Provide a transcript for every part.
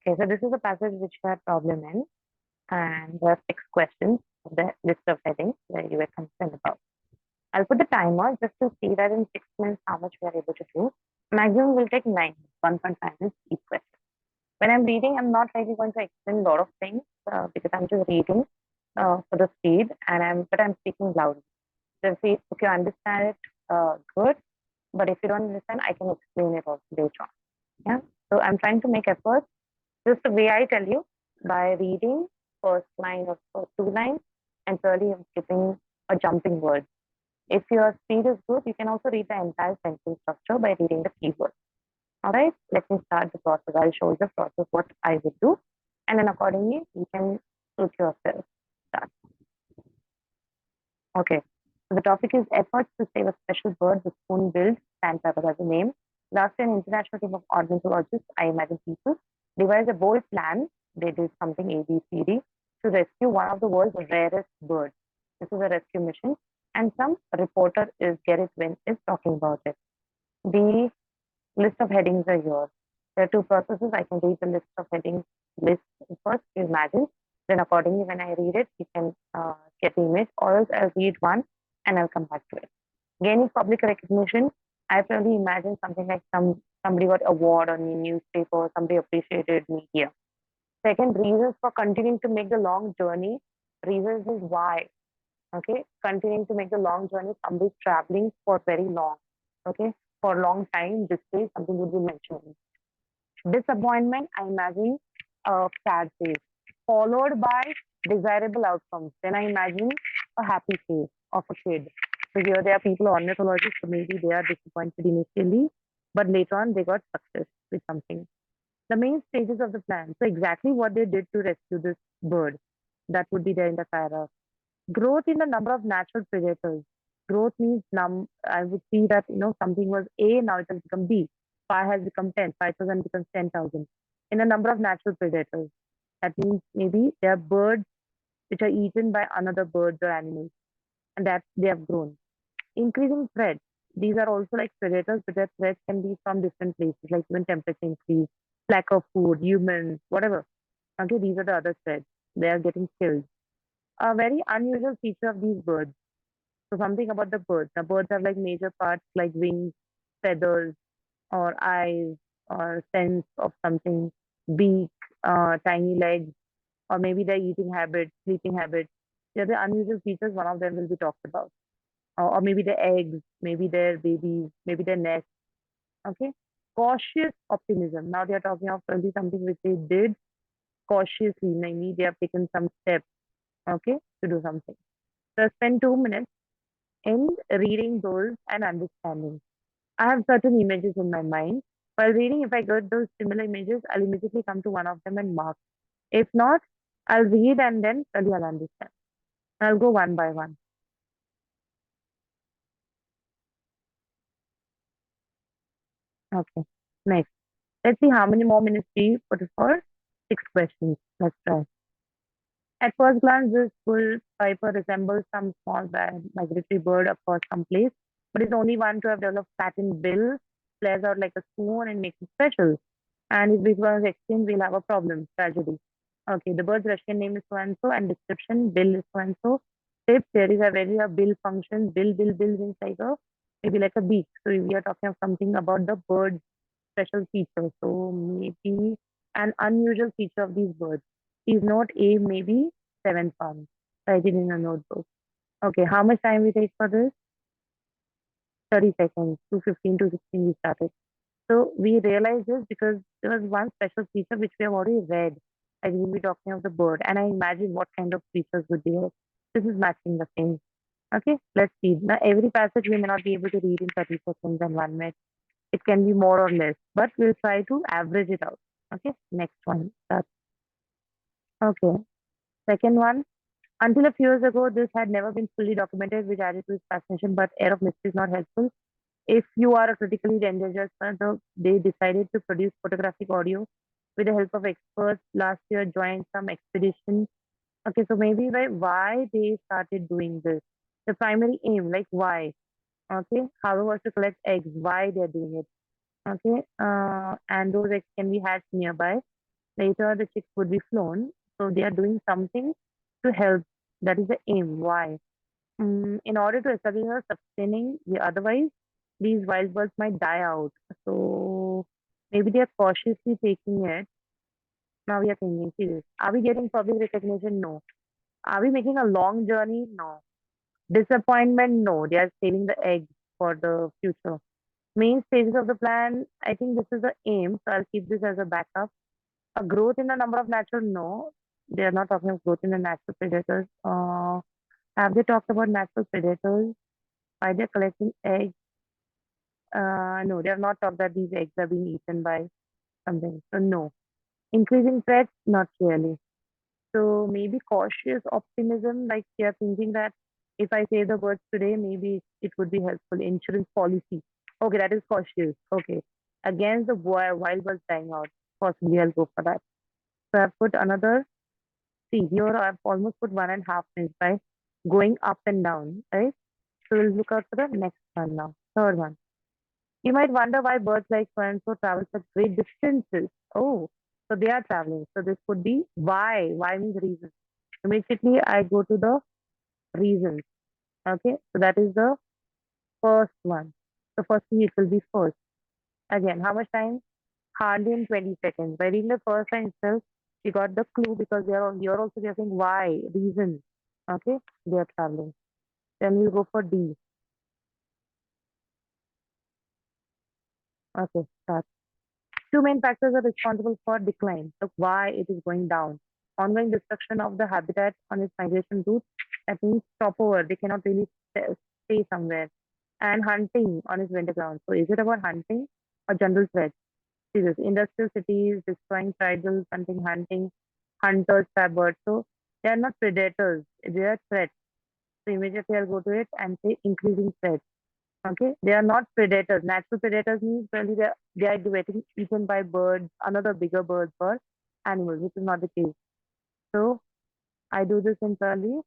Okay, so this is a passage which you had problem in, and there are 6 questions of the list of headings that you were concerned about. I'll put the timer just to see that in 6 minutes how much we are able to do. Maximum will take 9 minutes, 1.5 minutes each question. When I'm reading, I'm not really going to explain a lot of things because I'm just reading for the speed, but I'm speaking loudly. So if you understand it, good. But if you don't understand, I can explain it also later on. Yeah. So I'm trying to make effort just the way I tell you by reading first line or first 2 lines, and thirdly, I'm skipping a jumping word. If your speed is good, you can also read the entire sentence structure by reading the keywords. All right, let me start the process. I'll show you the process, what I would do, and then accordingly, you can suit yourself. Start. Okay, so the topic is efforts to save a special bird with spoon-billed sandpiper as a name. Last year, an international team of ornithologists, I imagine people, devised a bold plan. They did something A, B, C, D to rescue one of the world's rarest birds. This is a rescue mission, and some reporter is Garrett Wynn is talking about it. The list of headings are yours. There are 2 processes. I can read the list of headings list first, you imagine. Then accordingly, when I read it, you can get the image, or else I'll read one and I'll come back to it. Gaining public recognition, I probably imagine something like somebody got award on the newspaper, somebody appreciated me here. Second, reasons for continuing to make the long journey. Reasons is why. Okay, continuing to make the long journey, somebody's traveling for very long. Okay, for a long time, this way something would be mentioned. Disappointment, I imagine a sad face, followed by desirable outcomes. Then I imagine a happy face of a kid. So here there are people ornithologists, so maybe they are disappointed initially, but later on they got success with something. The main stages of the plan. So exactly what they did to rescue this bird, that would be there in the paragraph. Growth in the number of natural predators. Growth means I would see that something was A, now it has become B. 5 has become 10, 5,000 becomes 10,000. In the number of natural predators. That means maybe there are birds which are eaten by another birds or animals, and that they have grown. Increasing threats. These are also like predators, but their threats can be from different places, like even temperature increase, lack of food, humans, whatever. Okay, these are the other threats. They are getting killed. A very unusual feature of these birds. So something about the birds. The birds have like major parts like wings, feathers, or eyes, or sense of something, beak, tiny legs, or maybe their eating habits, sleeping habits. They're the unusual features. One of them will be talked about. Or maybe their eggs, maybe their babies, maybe their nest. Okay. Cautious optimism. Now they are talking of probably something which they did cautiously. Maybe they have taken some steps, okay, to do something. So spend 2 minutes in reading those and understanding. I have certain images in my mind. While reading, if I get those similar images, I'll immediately come to one of them and mark. If not, I'll read and then slowly I'll understand. I'll go one by one. Okay. Next. Let's see how many more minutes we put for 6 questions. Let's try. At first glance, this bull piper resembles some small migratory bird across some place, but is only one to have developed patterned bill, flares out like a spoon and makes it special. And if this was extinct, we'll have a problem, tragedy. Okay, the bird's Russian name is so and so, and description, bill is so and so. Tip, there is a very bill function, bill means like maybe like a beak. So we are talking of something about the bird's special feature. So maybe an unusual feature of these birds is note A, maybe 7 pounds. Write it in a notebook. Okay, how much time we take for this? 30 seconds, 2:15 to 16 we started. So we realized this because there was one special feature which we have already read. I will be talking of the bird, and I imagine what kind of features would be here. This is matching the same. Okay, let's see. Now every passage we may not be able to read in 30 seconds and 1 minute. It can be more or less, but we'll try to average it out. Okay, next one. Okay, second one. Until a few years ago, this had never been fully documented, which added to its fascination, but air of mystery is not helpful. If you are a critically endangered bird, they decided to produce photographic audio with the help of experts. Last year, joined some expedition. Okay, so maybe why they started doing this. The primary aim, like why. Okay, how was to collect eggs, why they're doing it. Okay, and those eggs can be hatched nearby. Later, the chicks would be flown. So they are doing something to help. That is the aim. Why? In order to establish a sustaining, otherwise these wild birds might die out. So maybe they are cautiously taking it. Now we are thinking, serious. Are we getting public recognition? No. Are we making a long journey? No. Disappointment? No. They are saving the eggs for the future. Main stages of the plan, I think this is the aim, so I'll keep this as a backup. A growth in the number of natural? No. They are not talking of growth in the natural predators. Have they talked about natural predators? Why they're collecting eggs? No, they have not talked that these eggs are being eaten by something. So no. Increasing threats? Not really. So maybe cautious optimism, like they are thinking that if I save the birds today, maybe it would be helpful. Insurance policy. Okay, that is cautious. Okay. Against the wild birds dying out. Possibly I'll go for that. So I've put another, see here I've almost put 1.5 minutes by going up and down, right? So we'll look out for the next one now. Third one. You might wonder why birds like so and so travel such great distances. Oh, so they are traveling. So this could be why. Why means reason. Immediately I go to the reasons. Okay, so that is the first one. So firstly it will be first. Again, how much time? Hardly in 20 seconds. By reading the first line itself, you got the clue because you're also guessing why, reason. Okay, they are traveling. Then we'll go for D. Okay, start. Two main factors are responsible for decline. So why it is going down. Ongoing destruction of the habitat on its migration route. That means stopover. They cannot really stay somewhere. And hunting on its winter ground. So is it about hunting or general threat? Serious. Industrial cities destroying tribal hunting, hunters, trap birds. So they are not predators. They are threats. So immediately I'll go to it and say increasing threat. Okay, they are not predators. Natural predators means really they are getting eaten by birds, another bigger birds or animals, which is not the case. So I do this in probably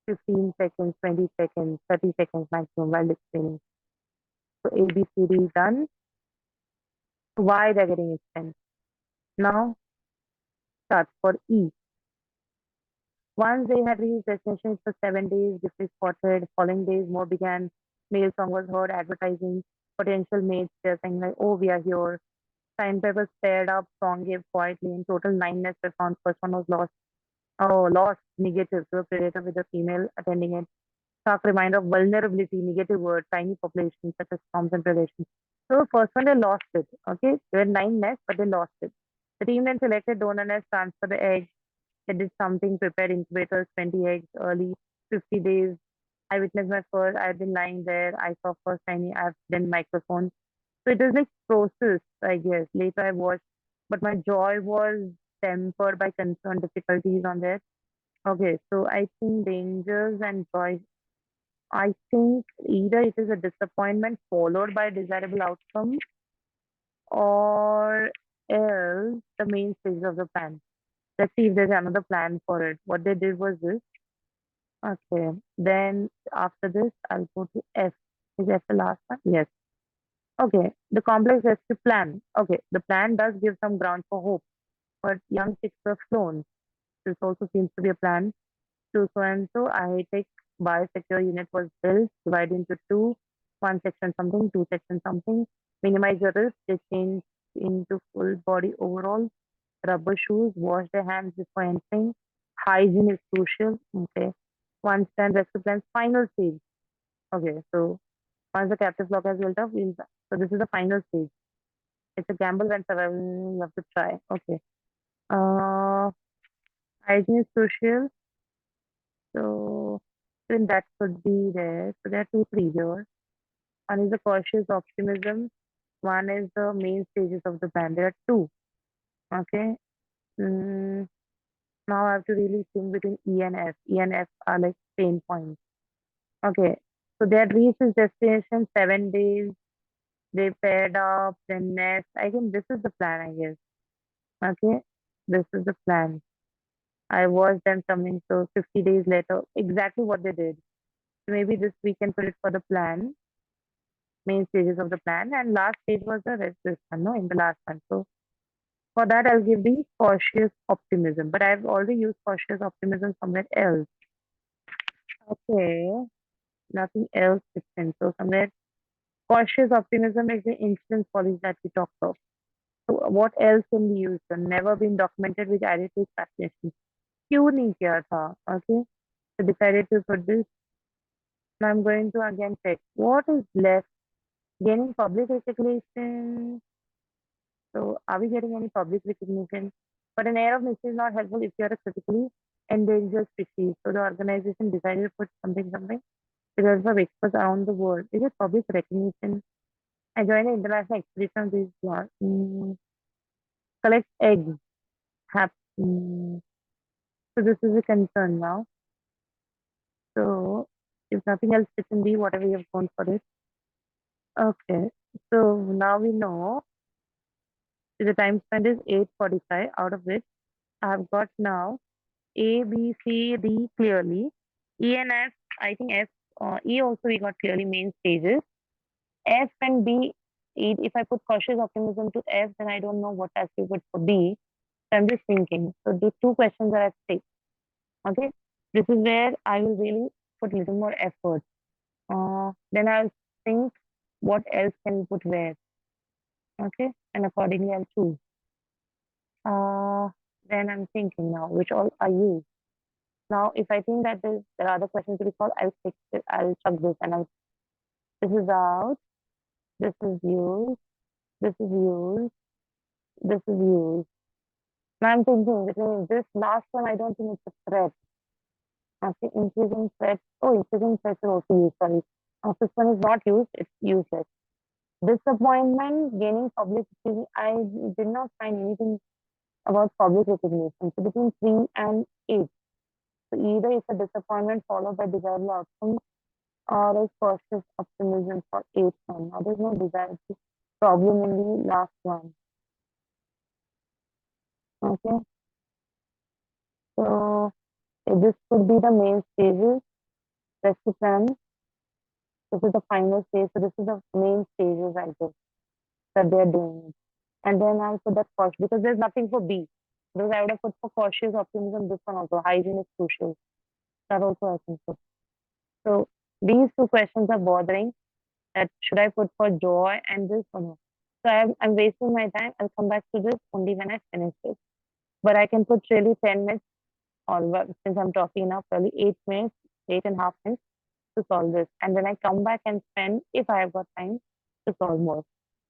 15 seconds, 20 seconds, 30 seconds maximum while explaining. So A, B, C, D done. Why they're getting extended. Now start for E. Once they had reached destination for 7 days, differently spotted. Following days, more began. Male song was heard, advertising. Potential mates, they're saying like, oh, we are here. Sandpipers paired up, song gave quietly. In total, 9 nests were found. First one was lost. Oh, lost, negative to a predator with a female attending it. Stark reminder of vulnerability, negative word, tiny populations such as storms and predators. So first one, they lost it. Okay, there were 9 nests, but they lost it. The team then selected donor nest, transfer the eggs. They did something, prepared incubators, 20 eggs early, 50 days. I witnessed my first. I've been lying there. I saw first tiny. I've done microphone. So it is like process, I guess. Later I watched, but my joy was tempered by concern, difficulties on there. Okay, so I think dangers and joy. I think either it is a disappointment followed by desirable outcome, or else the main stage of the plan. Let's see if there's another plan for it. What they did was this. Okay, then after this, I'll go to F. Is F the last one? Yes. Okay, the complex rescue plan. Okay, the plan does give some ground for hope, but young chicks were flown. This also seems to be a plan. So and so, I take biosecure unit was built, divided into two, one section something, two section something. Minimize the risk. They change into full body overall. Rubber shoes. Wash their hands before entering. Hygiene is crucial. Okay. One stand rescue plan's final stage. Okay, so once the captive block has built up, so this is the final stage. It's a gamble when survival you have to try. Okay. Uh, Hygiene is crucial. So then that could be there. So there are two triggers. One is the cautious optimism. One is the main stages of the plan. There are two. Okay. Mm, now I have to really think between E and F. E and F are like pain points. Okay. So they had reached this destination 7 days. They paired up, then nest. I think this is the plan, I guess. Okay. This is the plan. I watched them coming. So 50 days later, exactly what they did. Maybe this we can put it for the plan, main stages of the plan. And last stage was the rest this one, no, in the last one. So For that, I'll give the cautious optimism, but I've already used cautious optimism somewhere else. Okay, nothing else different. So somewhere cautious optimism is the insurance policy that we talked of. So what else can be used? So never been documented, which added to its fascination. क्यों नहीं किया था? Okay, so decided to put this. Now I'm going to again check what is left. Gaining public recognition. So are we getting any public recognition? But an air of mystery is not helpful if you are a critically endangered species. So the organization decided to put something because of experts around the world. Is it public recognition? I joined the international expedition. This collect eggs. Have, so this is a concern now. So if nothing else fits in the whatever you have gone for it. Okay. So now we know the time spent is 8:45, out of which I have got now A, B, C, D clearly. E and F, I think F, E also we got clearly main stages. F and B, if I put cautious optimism to F, then I don't know what I should put for B. So I'm just thinking. So the two questions are at stake. Okay. This is where I will really put a little more effort. Then I'll think what else can we put where. Okay. And accordingly I'll choose. Uh, then I'm thinking now, which all are you? Now, if I think that there are other questions to be solved, I'll fix it. I'll chuck this and this is out, this is used, this is used, this is used. Now I'm thinking between this last one, I don't think it's a threat. Okay, increasing threat. Oh, increasing threat is also used. Sorry. This one is not used, it's useless. Disappointment, gaining public recognition. I did not find anything about public recognition. So between 3 and 8. So either it's a disappointment followed by desirable outcome or a cautious optimism for 8 one. Now there's no desire problem in the last one. Okay. So this could be the main stages. Reciprocal. This is the final stage. So this is the main stages, I guess, that they're doing. And then I'll put that cautious because there's nothing for B. Because I would have put for cautious optimism this one also. Hygiene is crucial. That also I can put. So these two questions are bothering. That should I put for joy and this or no? So I'm wasting my time. I'll come back to this only when I finish this. But I can put really 10 minutes or since I'm talking now, probably 8 minutes, 8.5 minutes to solve this. And then I come back and spend, if I have got time, to solve more.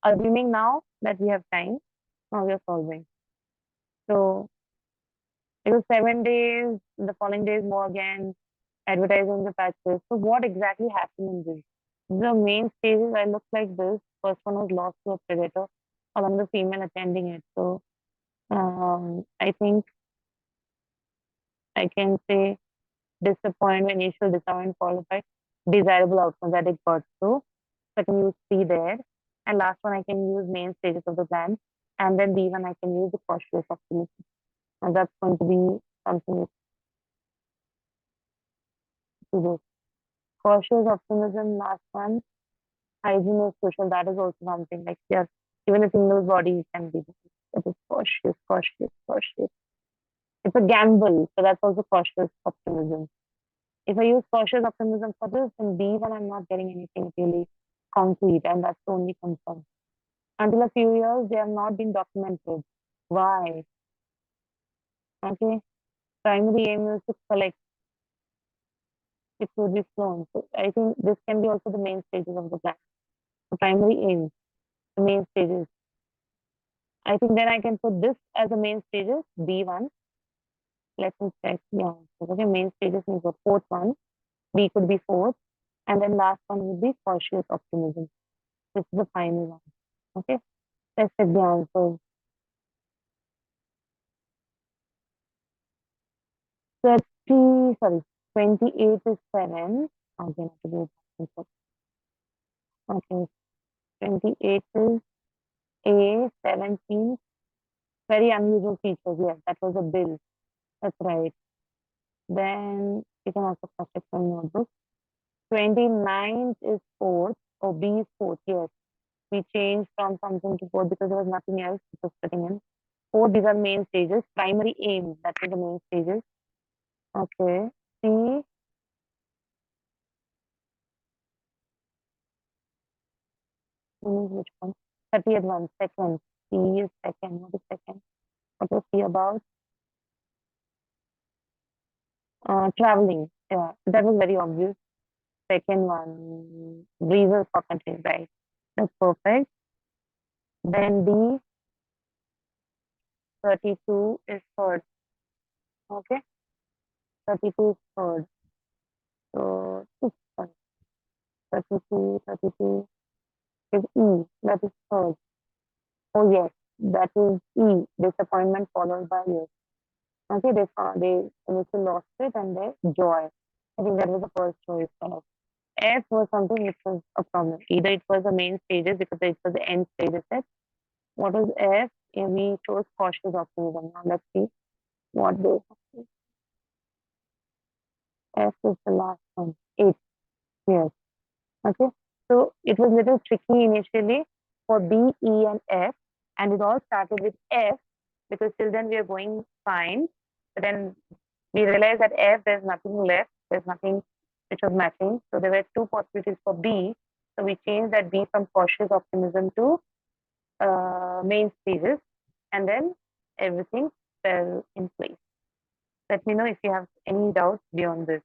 Assuming now that we have time, now we are solving. So it was 7 days, the following days more again, advertising the patches. So what exactly happened in this? The main stages, I looked like this. First one was lost to a predator along the female attending it. So I think I can say disappointment, initial disappointment followed by desirable outcomes that it got through. So I can use C there. And last one, I can use main stages of the plan. And then B1, I can use the cautious optimism. And that's going to be something to do. Cautious optimism, last one. Hygiene is crucial. That is also something like, yes, even a single body can be. It is cautious, cautious, cautious. It's a gamble. So that's also cautious optimism. If I use cautious optimism for this, then B1, I'm not getting anything really concrete, and that's the only concern. Until a few years, they have not been documented. Why? Okay. Primary aim is to collect. It would be flown. So I think this can be also the main stages of the plan. The primary aim, the main stages. I think then I can put this as the main stages, B1. Let me check. Yeah. Okay, main stages is the fourth one. B could be fourth. And then last one would be cautious optimism. This is the final one. Okay. Let's check the answers. 30, sorry, 28 is 7. Again, I have to do it. Okay, 28 is A, 17. Very unusual features. Yes, that was a bill. That's right. Then you can also cross check from notebook. 29 is fourth. Oh, B is fourth. Yes. We changed from something to fourth because there was nothing else which was fitting in. 4, these are main stages. Primary aim, that is the main stages. Okay. C, which one? 30th one, second. C is second. What is second? What was C about? Traveling. Yeah, that was very obvious. Second one, reasons for country, right? That's perfect. Then D, 32 is third. Okay, 32 is third. So, six, sorry, 32, 32 is E, that is third. Oh, yes, that is E, disappointment followed by yes. Okay, they initially lost it and they joy. I think that was the first choice. Kind of. F was something which was a problem. Either it was the main stages because it was the end stages. What is F? Yeah, we chose cautious optimism. Now let's see what they F is the last one. 8. Yes. Okay. So it was a little tricky initially for B, E, and F, and it all started with F because till then we are going fine. But then we realized that F, there's nothing left. There's nothing which was matching. So there were 2 possibilities for B. So we changed that B from cautious optimism to main stages, and then everything fell in place. Let me know if you have any doubts beyond this.